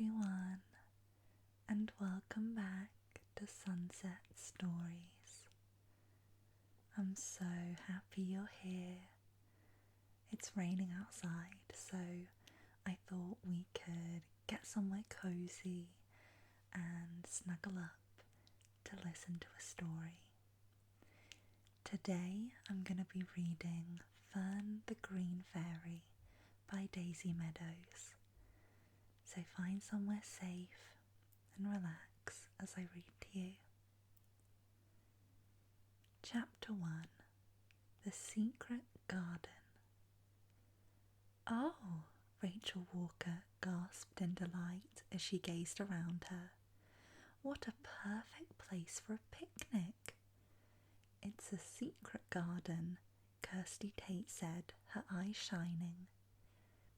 everyone, and welcome back to Sunset Stories. I'm so happy you're here. It's raining outside, so I thought we could get somewhere cozy and snuggle up to listen to a story. Today I'm going to be reading Fern The Green Fairy by Daisy Meadows. So find somewhere safe and relax as I read to you. Chapter 1. The Secret Garden. Oh, Rachel Walker gasped in delight as she gazed around her. What a perfect place for a picnic! It's a secret garden, Kirsty Tate said, her eyes shining.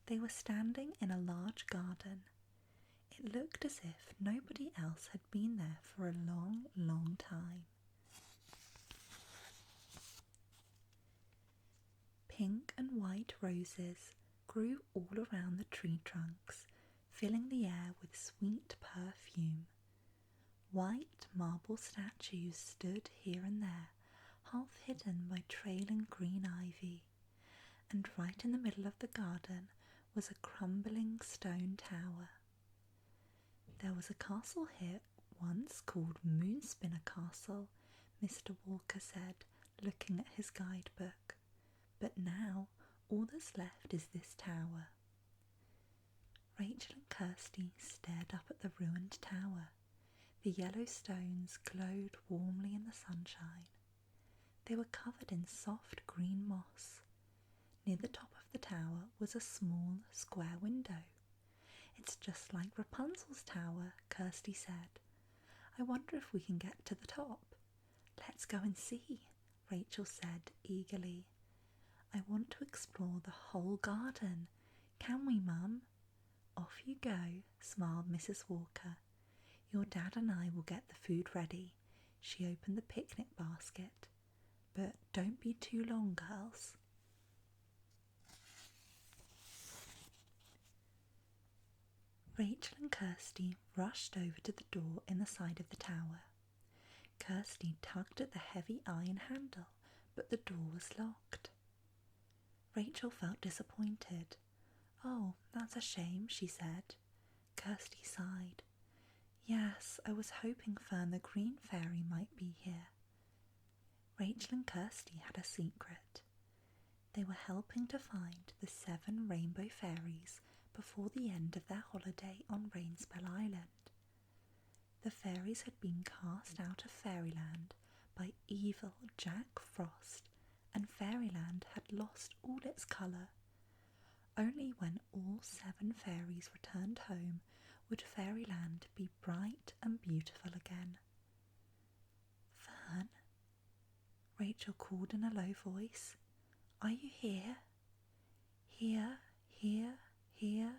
They were standing in a large garden. It looked as if nobody else had been there for a long, long time. Pink and white roses grew all around the tree trunks, filling the air with sweet perfume. White marble statues stood here and there, half hidden by trailing green ivy, and right in the middle of the garden was a crumbling stone tower. There was a castle here once called Moonspinner Castle, Mr. Walker said, looking at his guidebook. But now all that's left is this tower. Rachel and Kirsty stared up at the ruined tower. The yellow stones glowed warmly in the sunshine. They were covered in soft green moss. Near the top of the tower was a small square window. It's just like Rapunzel's tower, Kirsty said. I wonder if we can get to the top. Let's go and see, Rachel said eagerly. I want to explore the whole garden. Can we, Mum? Off you go, smiled Mrs. Walker. Your dad and I will get the food ready. She opened the picnic basket. But don't be too long, girls. Rachel and Kirsty rushed over to the door in the side of the tower. Kirsty tugged at the heavy iron handle, but the door was locked. Rachel felt disappointed. Oh, that's a shame, she said. Kirsty sighed. Yes, I was hoping Fern the Green Fairy might be here. Rachel and Kirsty had a secret. They were helping to find the 7 rainbow fairies before the end of their holiday on Rainspell Island. The fairies had been cast out of Fairyland by evil Jack Frost, and Fairyland had lost all its colour. Only when all 7 fairies returned home would Fairyland be bright and beautiful again. Fern? Rachel called in a low voice. Are you here? Here, here, here.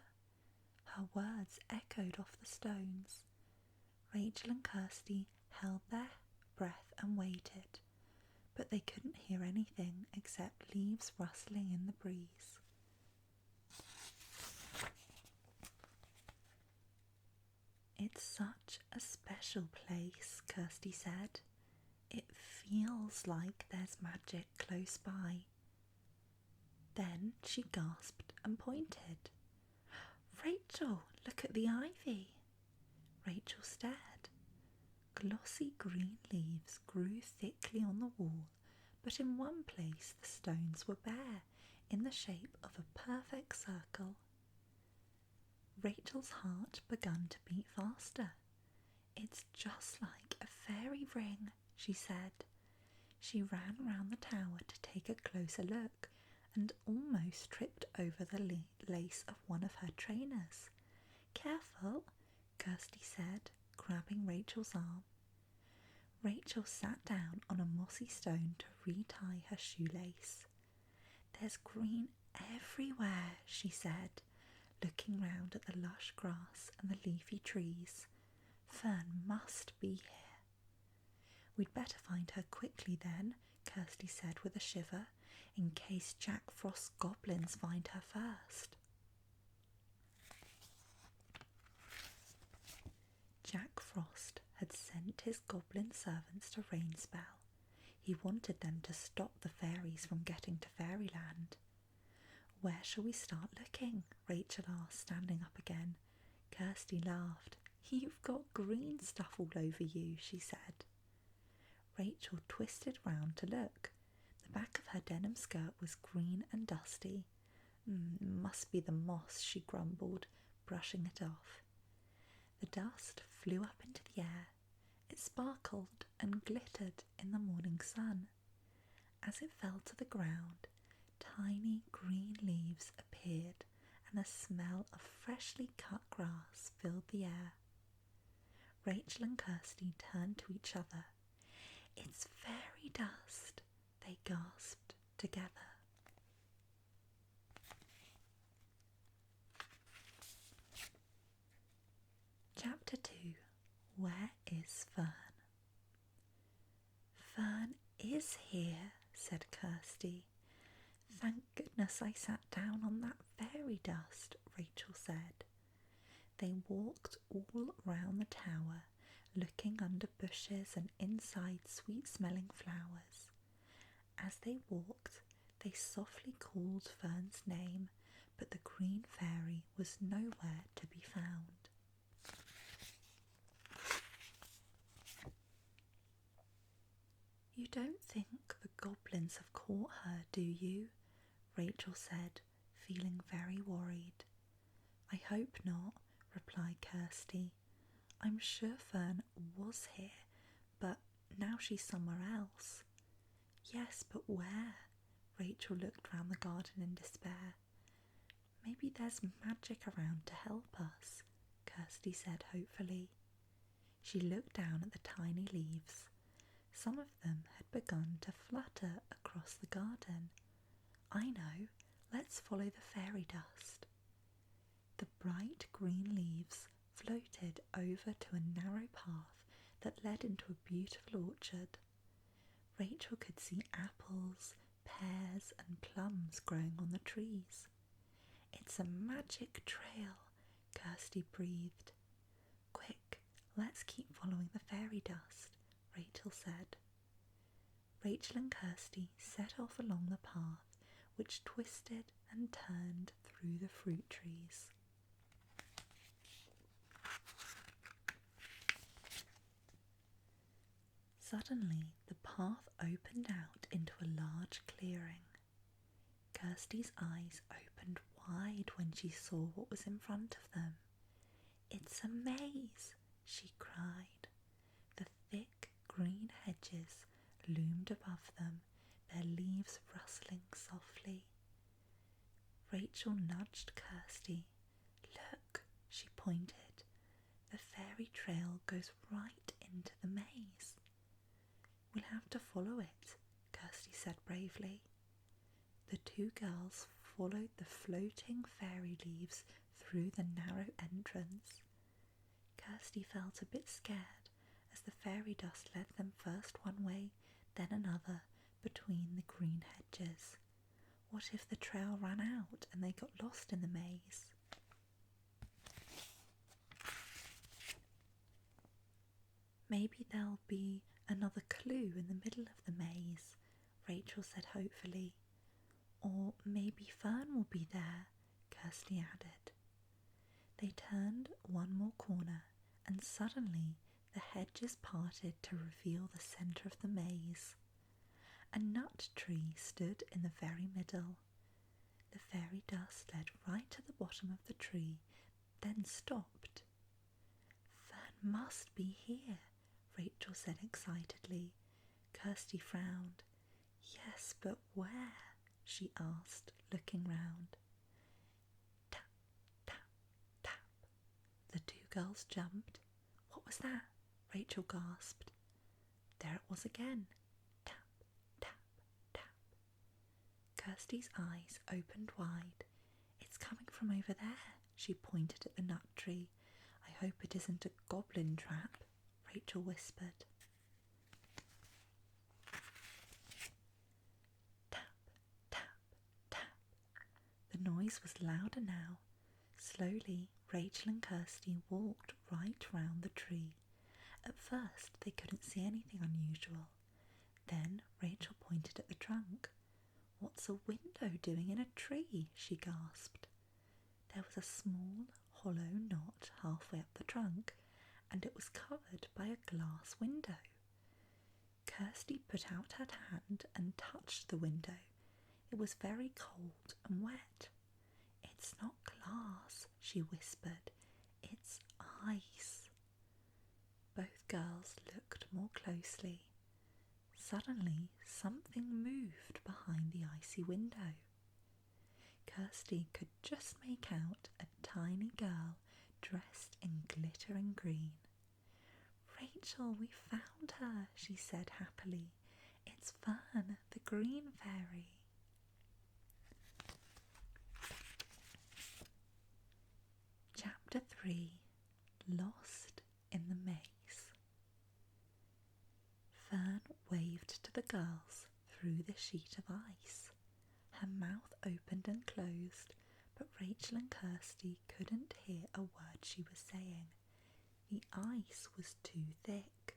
Her words echoed off the stones. Rachel and Kirsty held their breath and waited, but they couldn't hear anything except leaves rustling in the breeze. It's such a special place, Kirsty said. It feels like there's magic close by. Then she gasped and pointed. Rachel, look at the ivy. Rachel stared. Glossy green leaves grew thickly on the wall, but in one place the stones were bare, in the shape of a perfect circle. Rachel's heart began to beat faster. It's just like a fairy ring, she said. She ran round the tower to take a closer look and almost tripped over the lace of one of her trainers. Careful, Kirsty said, grabbing Rachel's arm. Rachel sat down on a mossy stone to retie her shoelace. There's green everywhere, she said, looking round at the lush grass and the leafy trees. Fern must be here. We'd better find her quickly then, Kirsty said with a shiver, in case Jack Frost's goblins find her first. Jack Frost had sent his goblin servants to Rainspell. He wanted them to stop the fairies from getting to Fairyland. "Where shall we start looking?" Rachel asked, standing up again. Kirsty laughed. "You've got green stuff all over you," she said. Rachel twisted round to look. The back of her denim skirt was green and dusty. Must be the moss," she grumbled, brushing it off. The dust flew up into the air. It sparkled and glittered in the morning sun. As it fell to the ground, tiny green leaves appeared, and the smell of freshly cut grass filled the air. Rachel and Kirsty turned to each other. "It's fairy dust," they gasped together. Chapter 2. Where is Fern? "Fern is here," said Kirsty. "Thank goodness I sat down on that fairy dust," Rachel said. They walked all round the tower, looking under bushes and inside sweet-smelling flowers. As they walked, they softly called Fern's name, but the green fairy was nowhere to be found. "You don't think the goblins have caught her, do you?" Rachel said, feeling very worried. "I hope not," replied Kirsty. "I'm sure Fern was here, but now she's somewhere else." "Yes, but where?" Rachel looked round the garden in despair. "Maybe there's magic around to help us," Kirsty said hopefully. She looked down at the tiny leaves. Some of them had begun to flutter across the garden. "I know, let's follow the fairy dust." The bright green leaves floated over to a narrow path that led into a beautiful orchard. Rachel could see apples, pears and plums growing on the trees. "It's a magic trail," Kirsty breathed. "Quick, let's keep following the fairy dust," Rachel said. Rachel and Kirsty set off along the path, which twisted and turned through the fruit trees. Suddenly, the path opened out into a large clearing. Kirsty's eyes opened wide when she saw what was in front of them. "It's a maze," she cried. The thick green hedges loomed above them, their leaves rustling softly. Rachel nudged Kirsty. "Look," she pointed. "The fairy trail goes right into the maze." "We'll have to follow it," Kirsty said bravely. The two girls followed the floating fairy leaves through the narrow entrance. Kirsty felt a bit scared as the fairy dust led them first one way, then another, between the green hedges. What if the trail ran out and they got lost in the maze? "Maybe there'll be another clue in the middle of the maze," Rachel said hopefully. "Or maybe Fern will be there," Kirsty added. They turned one more corner, and suddenly the hedges parted to reveal the centre of the maze. A nut tree stood in the very middle. The fairy dust led right to the bottom of the tree, then stopped. "Fern must be here," Rachel said excitedly. Kirsty frowned. "Yes, but where?" she asked, looking round. Tap, tap, tap. The two girls jumped. "What was that?" Rachel gasped. There it was again. Tap, tap, tap. Kirsty's eyes opened wide. "It's coming from over there," she pointed at the nut tree. "I hope it isn't a goblin trap," Rachel whispered. Tap, tap, tap. The noise was louder now. Slowly, Rachel and Kirsty walked right round the tree. At first they couldn't see anything unusual. Then Rachel pointed at the trunk. "What's a window doing in a tree?" she gasped. There was a small, hollow knot halfway up the trunk, and it was covered by a glass window. Kirsty put out her hand and touched the window. It was very cold and wet. "It's not glass," she whispered. "It's ice." Both girls looked more closely. Suddenly, something moved behind the icy window. Kirsty could just make out a tiny girl dressed in glittering green. "Rachel, we found her," she said happily. "It's Fern the Green Fairy." Chapter 3. Lost in the Maze. Fern waved to the girls through the sheet of ice. Her mouth opened and closed, but Rachel and Kirsty couldn't hear a word she was saying. The ice was too thick.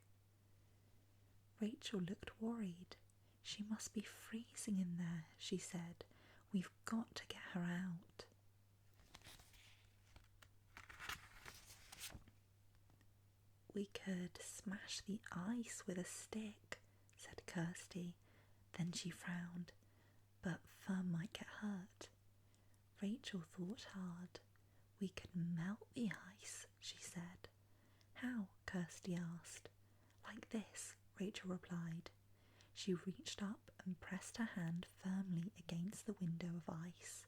Rachel looked worried. "She must be freezing in there," she said. "We've got to get her out." "We could smash the ice with a stick," said Kirsty. Then she frowned. "But Fern might get hurt." Rachel thought hard. "We could melt the ice," she said. "How?" Kirsty asked. "Like this," Rachel replied. She reached up and pressed her hand firmly against the window of ice.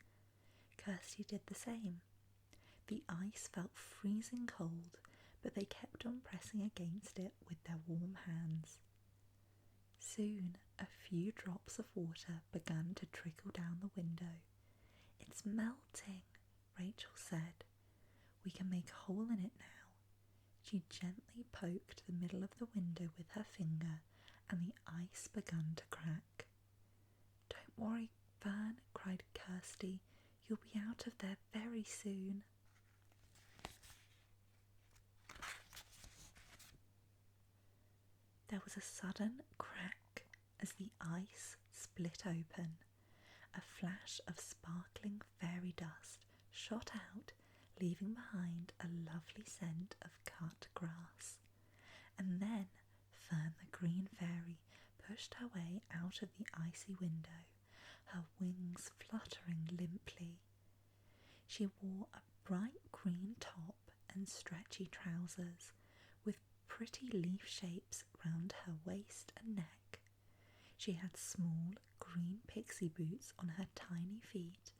Kirsty did the same. The ice felt freezing cold, but they kept on pressing against it with their warm hands. Soon a few drops of water began to trickle down the window. "It's melting," Rachel said. "We can make a hole in it now." She gently poked the middle of the window with her finger, and the ice began to crack. "Don't worry, Fern," cried Kirsty. "You'll be out of there very soon." There was a sudden crack as the ice split open. A flash of sparkling fairy dust shot out, leaving behind a lovely scent of cut grass. And then Fern the Green Fairy pushed her way out of the icy window, her wings fluttering limply. She wore a bright green top and stretchy trousers, with pretty leaf shapes round her waist and neck. She had small green pixie boots on her tiny feet,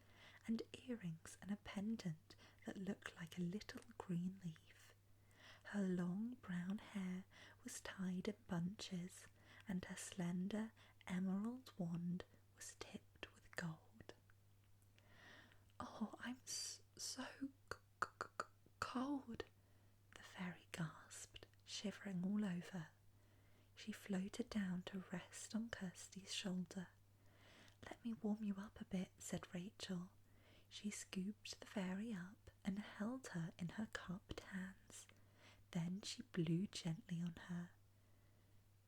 and earrings and a pendant that looked like a little green leaf. Her long brown hair was tied in bunches, and her slender emerald wand was tipped with gold. "Oh, I'm so cold," the fairy gasped, shivering all over. She floated down to rest on Kirsty's shoulder. "Let me warm you up a bit," said Rachel. She scooped the fairy up and held her in her cupped hands. Then she blew gently on her.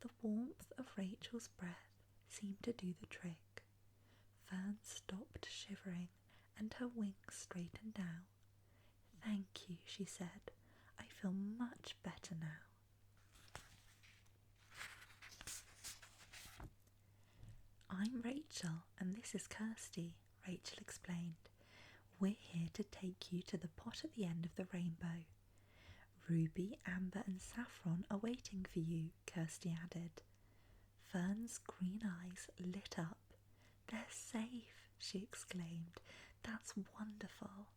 The warmth of Rachel's breath seemed to do the trick. Fern stopped shivering and her wings straightened out. "Thank you," she said. "I feel much better now." "I'm Rachel and this is Kirsty," Rachel explained. "We're here to take you to the pot at the end of the rainbow. Ruby, Amber and Saffron are waiting for you," Kirsty added. Fern's green eyes lit up. "They're safe," she exclaimed. "That's wonderful."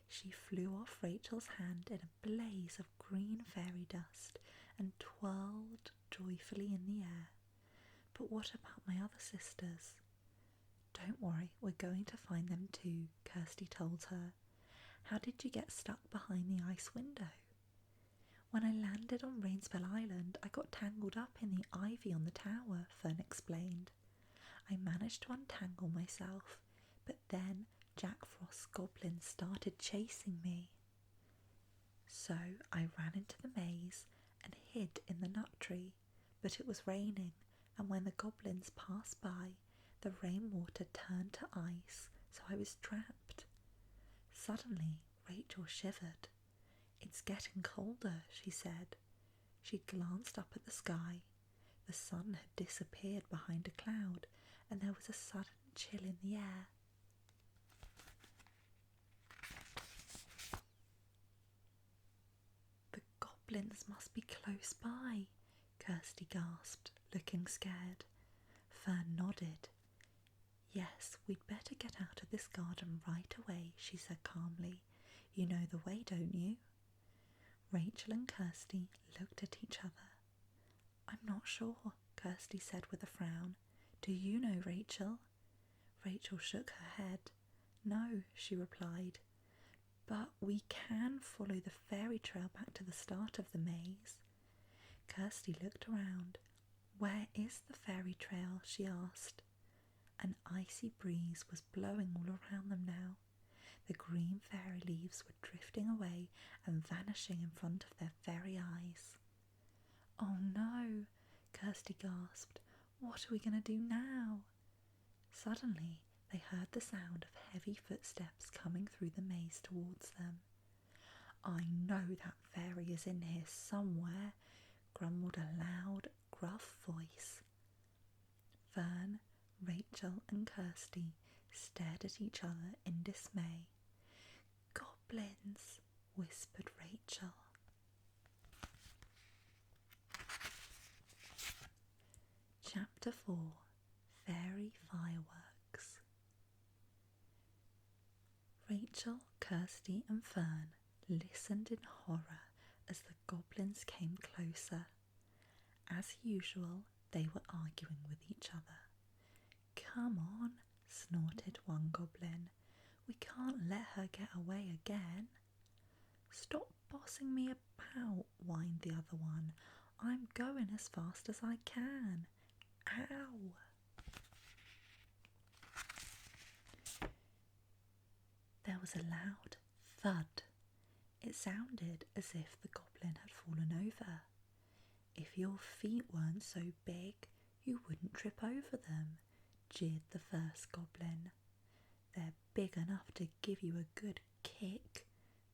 She flew off Rachel's hand in a blaze of green fairy dust and twirled joyfully in the air. "But what about my other sisters?" "Don't worry, we're going to find them too," Kirsty told her. "How did you get stuck behind the ice window?" "When I landed on Rainspell Island, I got tangled up in the ivy on the tower," Fern explained. "I managed to untangle myself, but then Jack Frost's goblins started chasing me." So I ran into the maze and hid in the nut tree, but it was raining, and when the goblins passed by, the rainwater turned to ice, so I was trapped. Suddenly, Rachel shivered. "It's getting colder," she said. She glanced up at the sky. The sun had disappeared behind a cloud, and there was a sudden chill in the air. "The goblins must be close by," Kirsty gasped, looking scared. Fern nodded. "Yes, we'd better get out of this garden right away," she said calmly. "You know the way, don't you?" Rachel and Kirsty looked at each other. "I'm not sure," Kirsty said with a frown. "Do you know, Rachel?" Rachel shook her head. "No," she replied. "But we can follow the fairy trail back to the start of the maze." Kirsty looked around. "Where is the fairy trail?" she asked. An icy breeze was blowing all around them now. The green fairy leaves were drifting away and vanishing in front of their very eyes. "Oh no," Kirsty gasped. "What are we going to do now?" Suddenly they heard the sound of heavy footsteps coming through the maze towards them. "I know that fairy is in here somewhere," grumbled a loud, gruff voice. Fern, Rachel and Kirsty stared at each other in dismay. "Goblins," whispered Rachel. Chapter 4. Fairy Fireworks. Rachel, Kirsty and Fern listened in horror as the goblins came closer. As usual, they were arguing with each other. "Come on," snorted one goblin. "We can't let her get away again." "Stop bossing me about," whined the other one. "I'm going as fast as I can." "Ow!" There was a loud thud. It sounded as if the goblin had fallen over. "If your feet weren't so big, you wouldn't trip over them," jeered the first goblin. "They're big enough to give you a good kick,"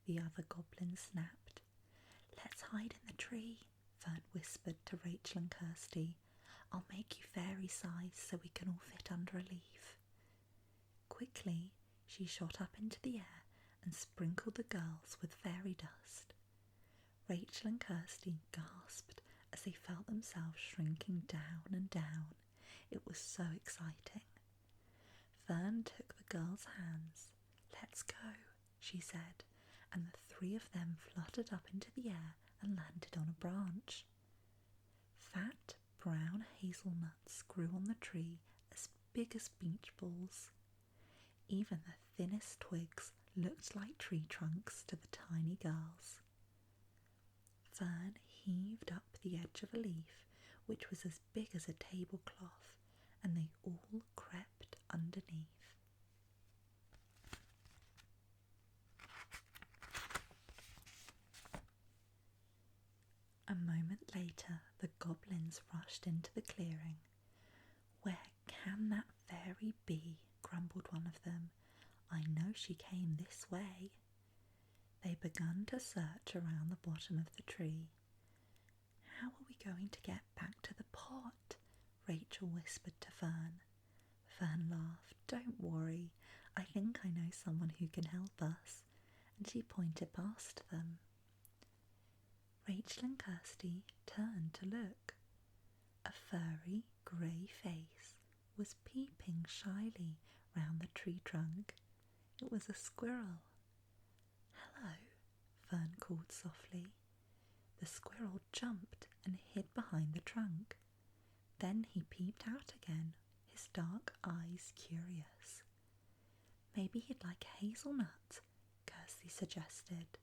the other goblin snapped. "Let's hide in the tree," Fern whispered to Rachel and Kirsty. "I'll make you fairy size so we can all fit under a leaf." Quickly, she shot up into the air and sprinkled the girls with fairy dust. Rachel and Kirsty gasped as they felt themselves shrinking down and down. It was so exciting. Fern took the girls' hands. "Let's go," she said, and the three of them fluttered up into the air and landed on a branch. Fat, brown hazelnuts grew on the tree as big as beach balls. Even the thinnest twigs looked like tree trunks to the tiny girls. Fern heaved up the edge of a leaf, which was as big as a tablecloth, and they all crept underneath. A moment later, the goblins rushed into the clearing. "Where can that fairy be?" grumbled one of them. "I know she came this way." They began to search around the bottom of the tree. "How are we going to get back to the pot?" Rachel whispered to Fern. Fern laughed. "Don't worry, I think I know someone who can help us," and she pointed past them. Rachel and Kirsty turned to look. A furry grey face was peeping shyly round the tree trunk. It was a squirrel. "Hello," Fern called softly. The squirrel jumped and hid behind the trunk. Then he peeped out again, his dark eyes curious. "Maybe he'd like a hazelnut," Kirsty suggested.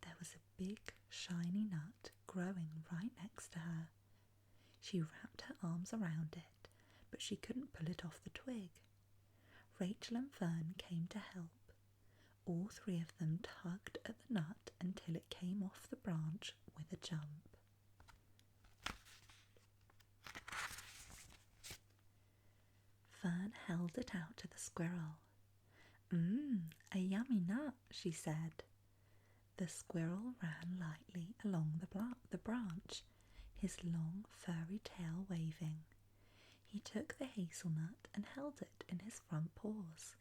There was a big, shiny nut growing right next to her. She wrapped her arms around it, but she couldn't pull it off the twig. Rachel and Fern came to help. All three of them tugged at the nut until it came off the branch with a jump. Fern held it out to the squirrel. A yummy nut, she said. The squirrel ran lightly along the branch, his long furry tail waving. He took the hazelnut and held it in his front paws.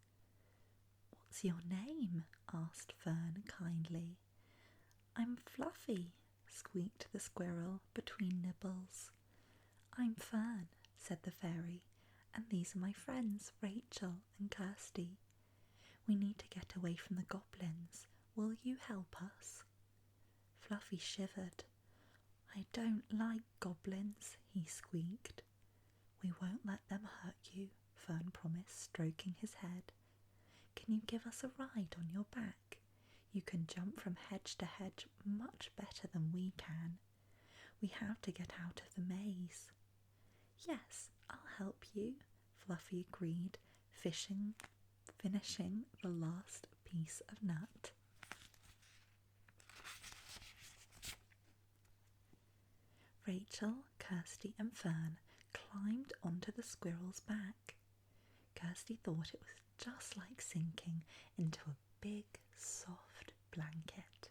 "What's your name?" asked Fern kindly. "I'm Fluffy," squeaked the squirrel between nibbles. "I'm Fern," said the fairy, "and these are my friends Rachel and Kirsty. We need to get away from the goblins. Will you help us?" Fluffy shivered. "I don't like goblins," he squeaked. "We won't let them hurt you," Fern promised, stroking his head. "Can you give us a ride on your back? You can jump from hedge to hedge much better than we can. We have to get out of the maze." "Yes, I'll help you," Fluffy agreed, finishing the last piece of nut. Rachel, Kirsty and Fern climbed onto the squirrel's back. Kirsty thought it was just like sinking into a big, soft blanket.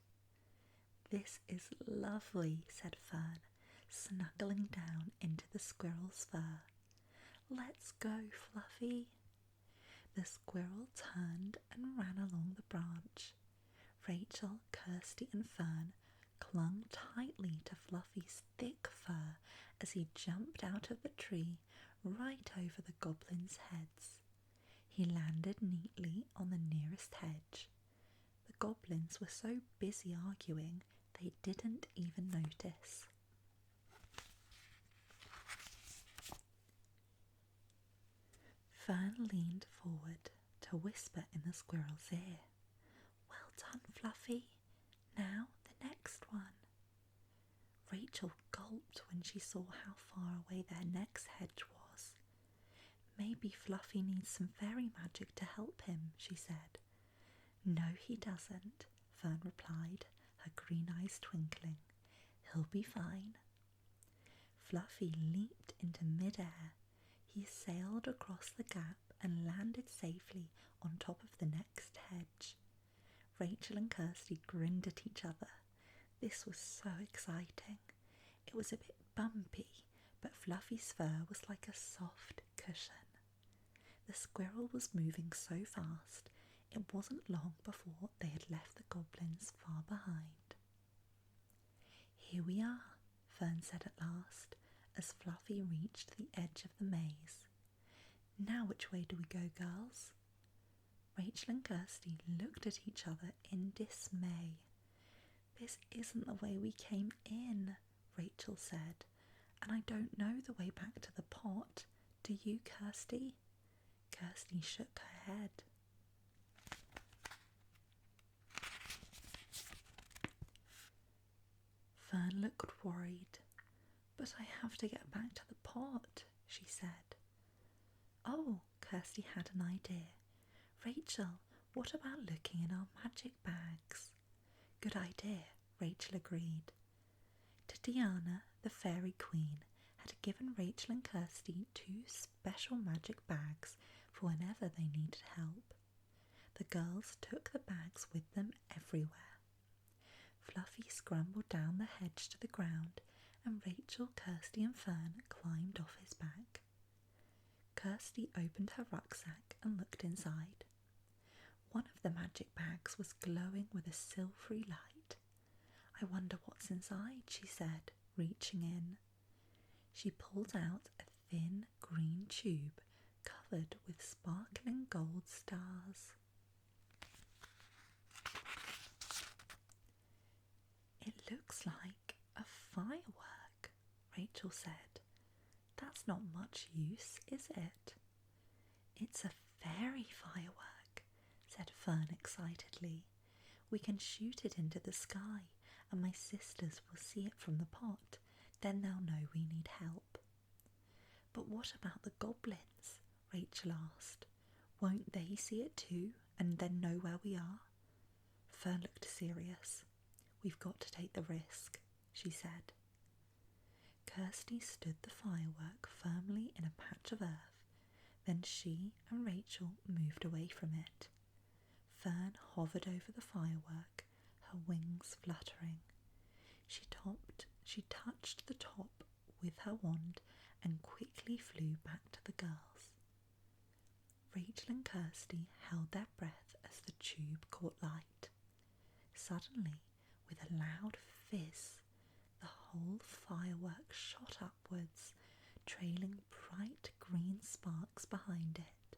"This is lovely," said Fern, snuggling down into the squirrel's fur. "Let's go, Fluffy." The squirrel turned and ran along the branch. Rachel, Kirsty and Fern clung tightly to Fluffy's thick fur as he jumped out of the tree right over the goblins' heads. He landed neatly on the nearest hedge. The goblins were so busy arguing they didn't even notice. Fern leaned forward to whisper in the squirrel's ear. "Well done, Fluffy. Now the next one." Rachel gulped when she saw how far away their next hedge was. "Maybe Fluffy needs some fairy magic to help him," she said. "No, he doesn't," Fern replied, her green eyes twinkling. "He'll be fine." Fluffy leaped into mid-air. He sailed across the gap and landed safely on top of the next hedge. Rachel and Kirsty grinned at each other. This was so exciting. It was a bit bumpy, but Fluffy's fur was like a soft cushion. The squirrel was moving so fast, it wasn't long before they had left the goblins far behind. "Here we are," Fern said at last, as Fluffy reached the edge of the maze. "Now which way do we go, girls?" Rachel and Kirsty looked at each other in dismay. "This isn't the way we came in," Rachel said, "and I don't know the way back to the pot. Do you, Kirsty?" Kirsty shook her head. Fern looked worried. "But I have to get back to the pot," she said. Oh, Kirsty had an idea. "Rachel, what about looking in our magic bags?" "Good idea," Rachel agreed. Diana, the fairy queen, had given Rachel and Kirsty 2 special magic bags for whenever they needed help. The girls took the bags with them everywhere. Fluffy scrambled down the hedge to the ground, and Rachel, Kirsty and Fern climbed off his back. Kirsty opened her rucksack and looked inside. One of the magic bags was glowing with a silvery light. "I wonder what's inside," she said, reaching in. She pulled out a thin green tube covered with sparkling gold stars. "It looks like a firework," Rachel said. "That's not much use, is it?" "It's a fairy firework," said Fern excitedly. "We can shoot it into the sky, and my sisters will see it from the pot. Then they'll know we need help." "But what about the goblins?" Rachel asked. "Won't they see it too, and then know where we are?" Fern looked serious. "We've got to take the risk," she said. Kirsty stood the firework firmly in a patch of earth. Then she and Rachel moved away from it. Fern hovered over the firework, her wings fluttering. She touched the top with her wand and quickly flew back to the girls. Rachel and Kirsty held their breath as the tube caught light. Suddenly, with a loud fizz, the whole firework shot upwards, trailing bright green sparks behind it.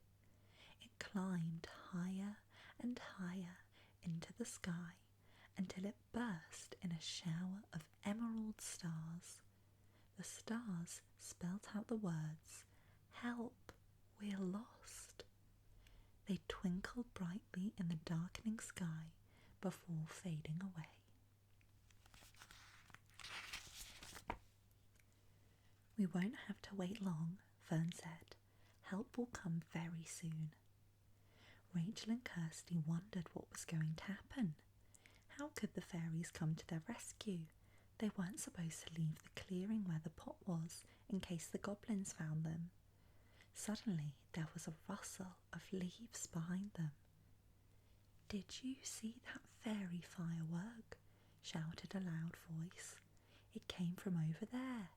It climbed higher and higher into the sky until it burst in a shower of emerald stars. The stars spelt out the words, "Help, we're lost." They twinkled brightly in the darkening sky before fading away. "We won't have to wait long," Fern said. "Help will come very soon." Rachel and Kirsty wondered what was going to happen. How could the fairies come to their rescue? They weren't supposed to leave the clearing where the pot was in case the goblins found them. Suddenly there was a rustle of leaves behind them. "Did you see that fairy firework?" shouted a loud voice. "It came from over there.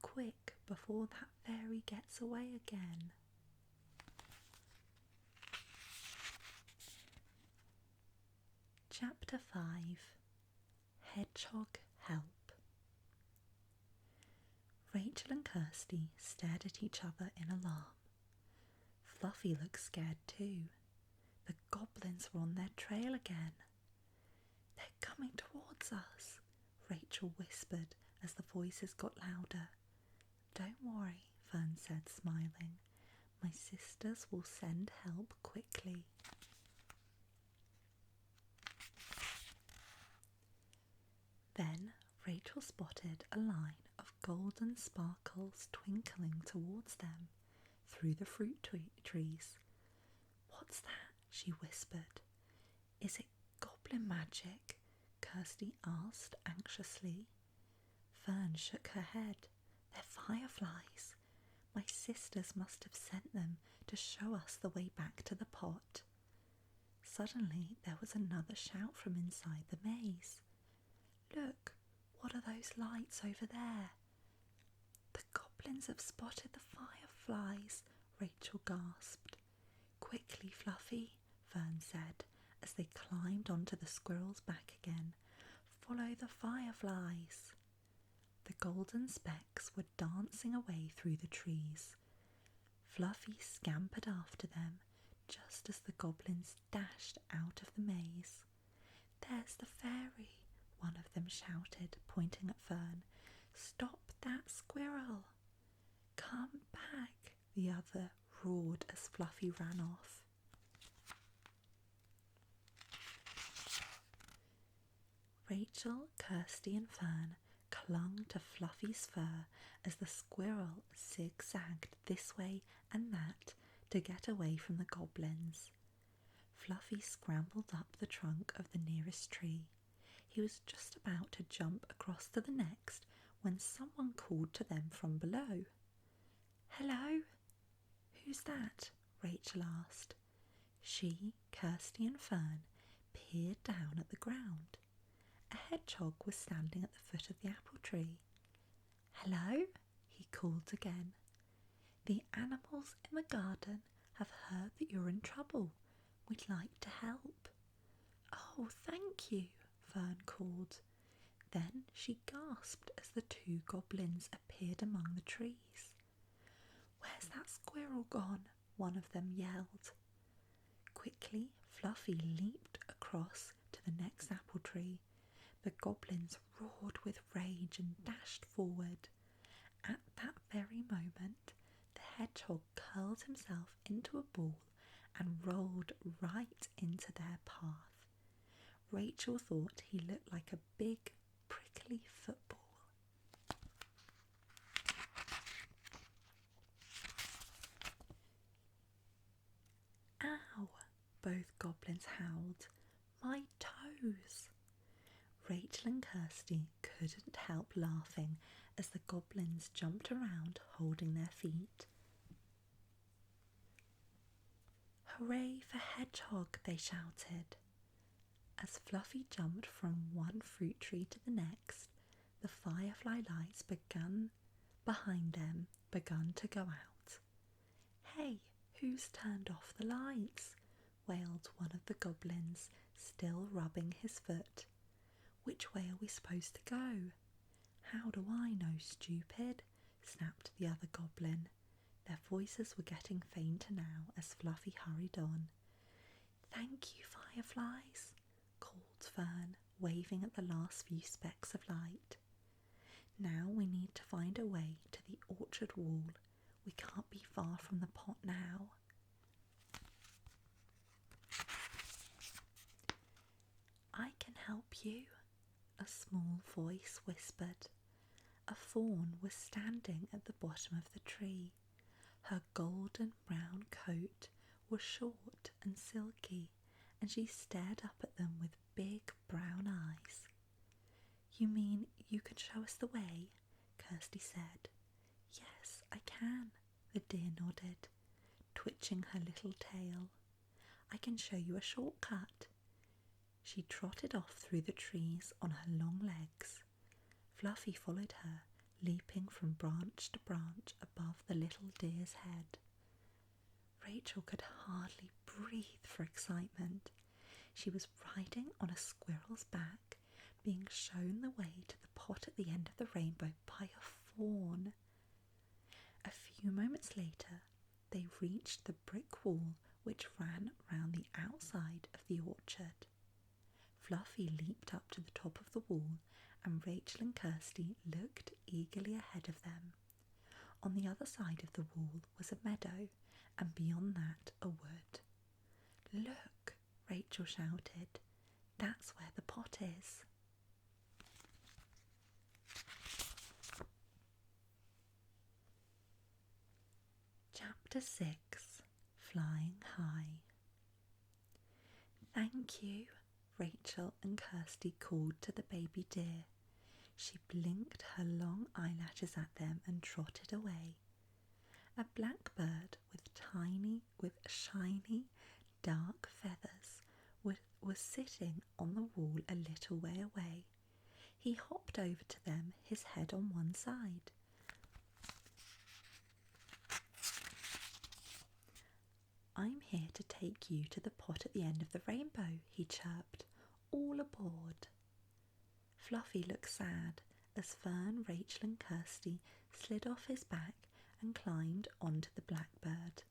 Quick, before that fairy gets away again." Chapter 5. Hedgehog Help. Rachel and Kirsty stared at each other in alarm. Fluffy looked scared too. The goblins were on their trail again. "They're coming towards us," Rachel whispered as the voices got louder. "Don't worry," Fern said, smiling. "My sisters will send help quickly." Then Rachel spotted a line of golden sparkles twinkling towards them through the fruit trees. "What's that?" she whispered. "Is it goblin magic?" Kirsty asked anxiously. Fern shook her head. "They're fireflies. My sisters must have sent them to show us the way back to the pot." Suddenly there was another shout from inside the maze. "Look, what are those lights over there?" "The goblins have spotted the fireflies," Rachel gasped. "Quickly, Fluffy," Fern said as they climbed onto the squirrel's back again. "Follow the fireflies." The golden specks were dancing away through the trees. Fluffy scampered after them just as the goblins dashed out of the maze. "There's the fairy," one of them shouted, pointing at Fern. "Stop that squirrel." "Come back," the other roared as Fluffy ran off. Rachel, Kirsty and Fern clung to Fluffy's fur as the squirrel zigzagged this way and that to get away from the goblins. Fluffy scrambled up the trunk of the nearest tree. He was just about to jump across to the next when someone called to them from below. "Hello?" "Who's that?" Rachel asked. She, Kirsty and Fern peered down at the ground. A hedgehog was standing at the foot of the apple tree. "Hello?" he called again. "The animals in the garden have heard that you're in trouble. We'd like to help." "Oh, thank you," Fern called. Then she gasped as the two goblins appeared among the trees. "Where's that squirrel gone?" one of them yelled. Quickly, Fluffy leaped across to the next apple tree. The goblins roared with rage and dashed forward. At that very moment, the hedgehog curled himself into a ball and rolled right into their path. Rachel thought he looked like a big, prickly football. "Ow!" both goblins howled. "My toe!" whose? Rachel and Kirsty couldn't help laughing as the goblins jumped around holding their feet. "Hooray for Hedgehog!" they shouted. As Fluffy jumped from one fruit tree to the next, the firefly lights behind them began to go out. "Hey, who's turned off the lights?" wailed one of the goblins, still rubbing his foot. "Which way are we supposed to go?" "How do I know, stupid?" snapped the other goblin. Their voices were getting fainter now as Fluffy hurried on. "Thank you, fireflies," called Fern, waving at the last few specks of light. "Now we need to find a way to the orchard wall. We can't be far from the pot now." "I can help you," a small voice whispered. A fawn was standing at the bottom of the tree. Her golden brown coat was short and silky, and she stared up at them with big brown eyes. "You mean you can show us the way?" Kirsty said. "Yes, I can," the deer nodded, twitching her little tail. "I can show you a shortcut." She trotted off through the trees on her long legs. Fluffy followed her, leaping from branch to branch above the little deer's head. Rachel could hardly breathe for excitement. She was riding on a squirrel's back, being shown the way to the pot at the end of the rainbow by a fawn. A few moments later, they reached the brick wall which ran round the outside of the orchard. Fluffy leaped up to the top of the wall, and Rachel and Kirsty looked eagerly ahead of them. On the other side of the wall was a meadow, and beyond that a wood. "Look!" Rachel shouted. "That's where the pot is." Chapter 6. Flying High. "Thank you," Rachel and Kirsty called to the baby deer. She blinked her long eyelashes at them and trotted away. A blackbird with shiny, dark feathers was sitting on the wall a little way away. He hopped over to them, his head on one side. "I'm here to take you to the pot at the end of the rainbow," he chirped. "All aboard." Fluffy looked sad as Fern, Rachel and Kirsty slid off his back and climbed onto the blackbird.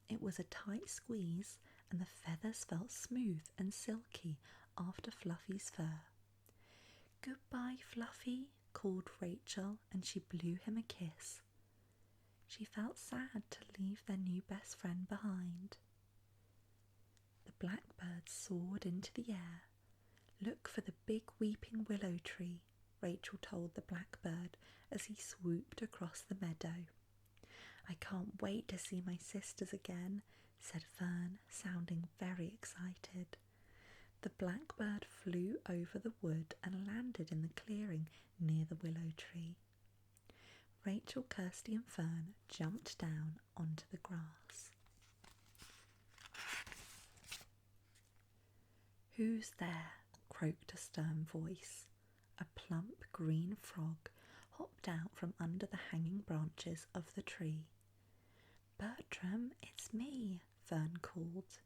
It was a tight squeeze, and the feathers felt smooth and silky after Fluffy's fur. "Goodbye, Fluffy," called Rachel, and she blew him a kiss. She felt sad to leave their new best friend behind. The blackbird soared into the air. "Look for the big weeping willow tree," Rachel told the blackbird as he swooped across the meadow. "I can't wait to see my sisters again," said Fern, sounding very excited. The blackbird flew over the wood and landed in the clearing near the willow tree. Rachel, Kirsty and Fern jumped down onto the grass. "Who's there?" croaked a stern voice. A plump green frog hopped out from under the hanging branches of the tree. "Bertram, it's me," Fern called.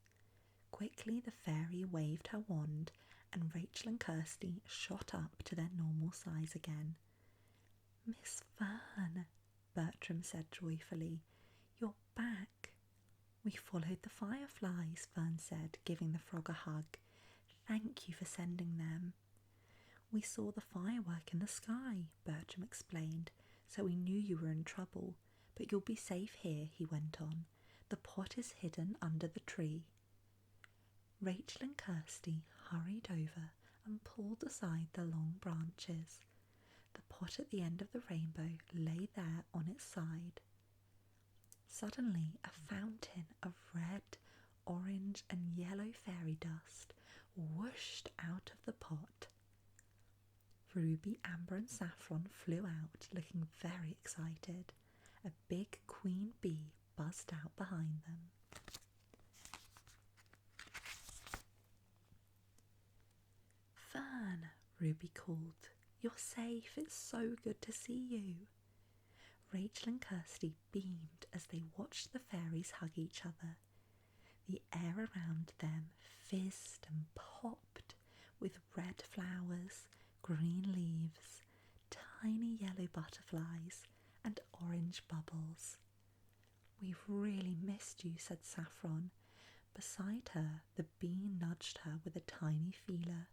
Quickly the fairy waved her wand, and Rachel and Kirsty shot up to their normal size again. "Miss Fern," Bertram said joyfully, "you're back." "We followed the fireflies," Fern said, giving the frog a hug. "Thank you for sending them." "We saw the firework in the sky," Bertram explained, "so we knew you were in trouble. But you'll be safe here," he went on. "The pot is hidden under the tree." Rachel and Kirsty hurried over and pulled aside the long branches. The pot at the end of the rainbow lay there on its side. Suddenly a fountain of red, orange and yellow fairy dust whooshed out of the pot. Ruby, Amber and Saffron flew out, looking very excited. A big queen bee buzzed out behind them. Fern, Ruby called. You're safe. It's so good to see you. Rachel and Kirsty beamed as they watched the fairies hug each other. The air around them fizzed and popped with red flowers, green leaves, tiny yellow butterflies and orange bubbles. We've really missed you, said Saffron. Beside her, the bee nudged her with a tiny feeler.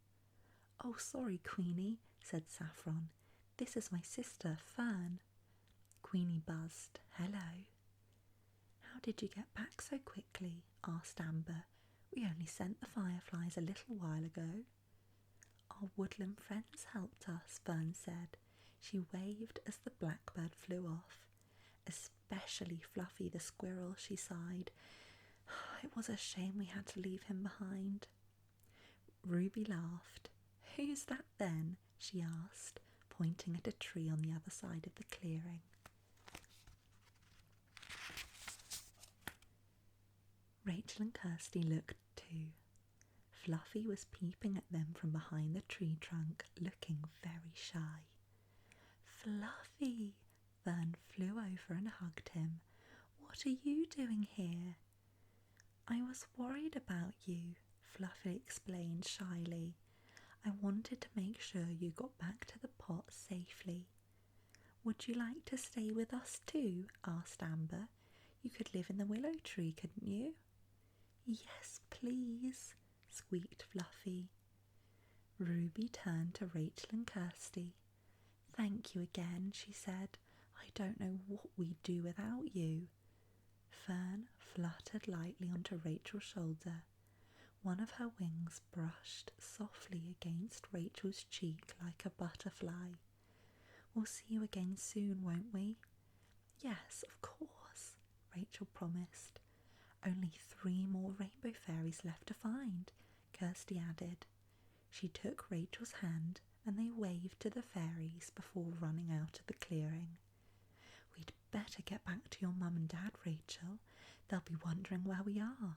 Oh, sorry, Queenie, said Saffron. This is my sister, Fern. Queenie buzzed. Hello. How did you get back so quickly? Asked Amber. We only sent the fireflies a little while ago. Our woodland friends helped us, Fern said. She waved as the blackbird flew off. Especially Fluffy the squirrel, she sighed. It was a shame we had to leave him behind. Ruby laughed. Who's that then? She asked, pointing at a tree on the other side of the clearing. Rachel and Kirsty looked too. Fluffy was peeping at them from behind the tree trunk, looking very shy. Fluffy! Fern flew over and hugged him. What are you doing here? I was worried about you, Fluffy explained shyly. I wanted to make sure you got back to the pot safely. Would you like to stay with us too? Asked Amber. You could live in the willow tree, couldn't you? Yes, please, squeaked Fluffy. Ruby turned to Rachel and Kirsty. Thank you again, she said. I don't know what we'd do without you. Fern fluttered lightly onto Rachel's shoulder. One of her wings brushed softly against Rachel's cheek like a butterfly. We'll see you again soon, won't we? Yes, of course, Rachel promised. Only 3 more rainbow fairies left to find, Kirsty added. She took Rachel's hand and they waved to the fairies before running out of the clearing. We'd better get back to your mum and dad, Rachel. They'll be wondering where we are.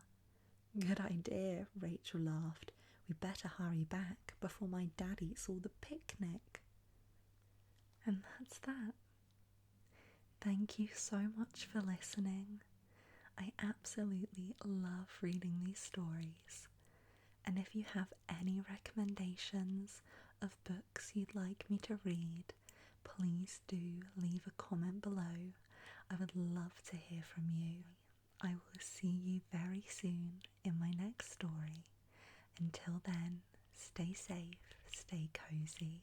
Good idea, Rachel laughed. We better hurry back before my dad eats all the picnic. And that's that. Thank you so much for listening. I absolutely love reading these stories. And if you have any recommendations of books you'd like me to read, please do leave a comment below. I would love to hear from you. I will see you very soon in my next story. Until then, stay safe, stay cozy.